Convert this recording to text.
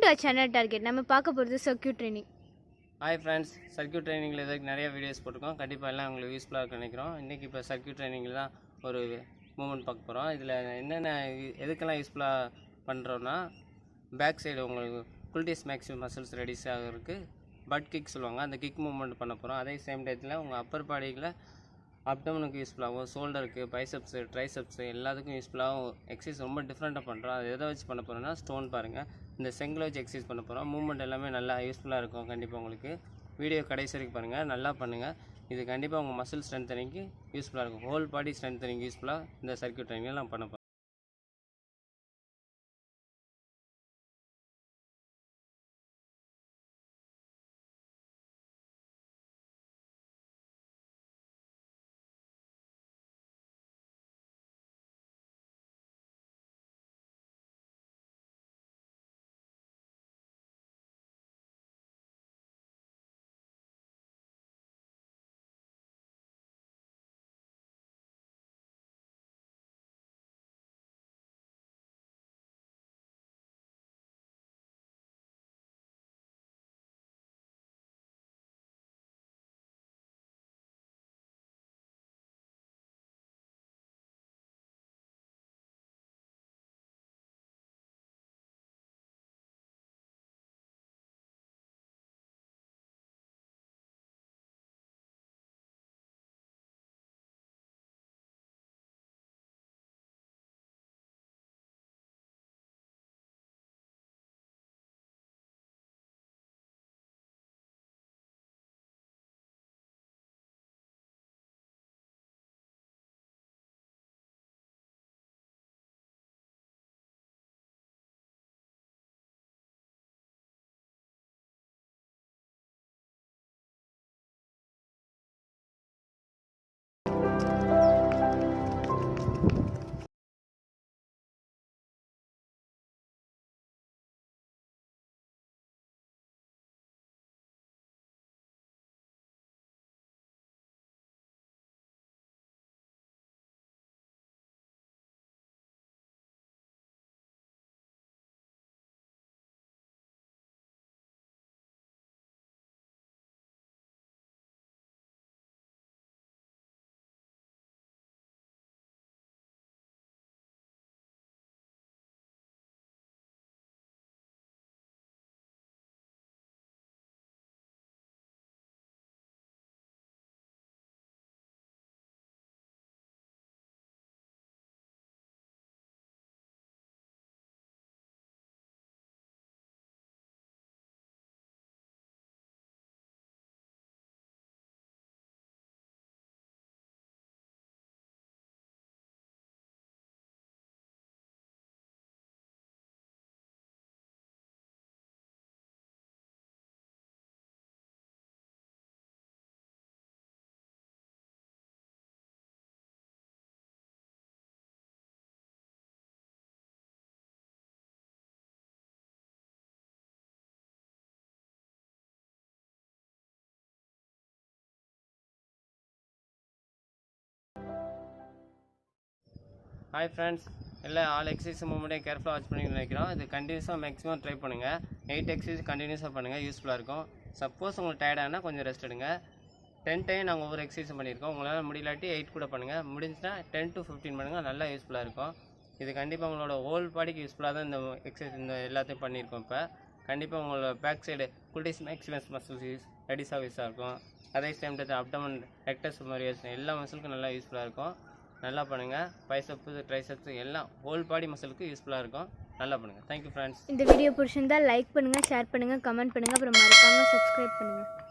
to our channel Target. நம்ம பார்க்க போறது circuit training. Hi friends, circuit ட்ரைனிங்கில் இதுக்கு நிறைய வீடியோஸ் போட்டிருக்கோம். கண்டிப்பாக எல்லாம் உங்களுக்கு யூஸ்ஃபுல்லாக இருக்குன்னு நினைக்கிறோம். இன்றைக்கி இப்போ சர்க்யூட் ட்ரைனிங்கில் தான் ஒரு மூமெண்ட் பார்க்க போகிறோம். இதில் என்னென்ன எதுக்கெல்லாம் யூஸ்ஃபுல்லாக பண்ணுறோன்னா, பேக் சைடு உங்களுக்கு குல்டிஸ் மேக்ஸிமம் மசில்ஸ் ரெடியூஸ் ஆகிறதுக்கு பட் கிக் சொல்லுவாங்க, அந்த கிக் மூவ்மெண்ட் பண்ண போகிறோம். அதே சேம் டயத்தில் உங்கள் அப்பர் பாடியில் அப்டமனுக்கு யூஸ்ஃபுல்லாகும், ஷோல்டருக்கு, பைசப்ஸு, ட்ரைசப்ஸு எல்லாத்துக்கும் யூஸ்ஃபுல்லாகும். எக்ஸசைஸ் ரொம்ப டிஃப்ரெண்ட்டாக பண்ணுறோம். அது எதை வச்சு பண்ண போகிறோன்னா, ஸ்டோன் பாருங்கள், இந்த செங்கலை வச்சு எக்ஸசைஸ் பண்ண போகிறோம். மூவ்மெண்ட் எல்லாமே நல்லா யூஸ்ஃபுல்லாக இருக்கும். கண்டிப்பாக உங்களுக்கு வீடியோ கடைசி வரைக்கும் பாருங்கள், நல்லா பண்ணுங்கள். இது கண்டிப்பாக உங்கள் மசில் ஸ்ட்ரென்த்தனிங்க்கு யூஸ்ஃபுல்லாக இருக்கும். ஹோல் பாடி ஸ்ட்ரென்த்தனிங் யூஸ்ஃபுல்லாக இந்த சர்க்யூட் ட்ரைனிங்கில் நான் பண்ண போகிறேன். ஹாய் ஃப்ரெண்ட்ஸ், எல்லாம் ஆல் எக்ஸசைஸ் மூவ்மெண்ட்டே கேர்ஃபுல்லாக வாட்ச் பண்ணி நினைக்கிறோம். இது கண்டினியூஸாக மேக்ஸிமம் ட்ரை பண்ணுங்கள். 8 எக்ஸசைஸ் கண்டினியூஸாக பண்ணுங்கள், யூஸ்ஃபுல்லாக இருக்கும். சப்போஸ் உங்களுக்கு டயர்டானா கொஞ்சம் ரெஸ்ட் எடுங்க. 10 டைம் நாங்கள் ஒவ்வொரு எக்ஸசைஸும் பண்ணியிருக்கோம். உங்களால் முடியலாட்டி 8 கூட பண்ணுங்கள். முடிஞ்சுன்னா 10 to 15 பண்ணுங்கள், நல்லா யூஸ்ஃபுல்லாக இருக்கும். இது கண்டிப்பாக உங்களோட ஹோல் பாடிக்கு யூஸ்ஃபுல்லாக தான் இந்த எக்ஸசைஸ் இந்த எல்லாத்தையும் பண்ணியிருக்கோம். இப்போ கண்டிப்பாக உங்களோட பேக் சைடு குல்டிஸ் மேக்ஸிமம் மசில்ஸ் ரெடிஸாக யூஸாக இருக்கும். அதே டைம் அப்டமன், ரெக்டஸ் மரியஸ் எல்லா மசிலுக்கும் நல்லா யூஸ்ஃபுல்லாக இருக்கும். நல்லா பண்ணுங்கள். பைசப்ஸு, ட்ரைசப்ஸு எல்லாம் ஹோல் பாடி மசிலுக்கு யூஸ்ஃபுல்லாக இருக்கும். நல்லா பண்ணுங்கள். Thank you friends. இந்த வீடியோ பிடிச்சிருந்தா லைக் பண்ணுங்கள், ஷேர் பண்ணுங்கள், கமெண்ட் பண்ணுங்கள், அப்புறம் மறக்காமல் சப்ஸ்கிரைப் பண்ணுங்கள்.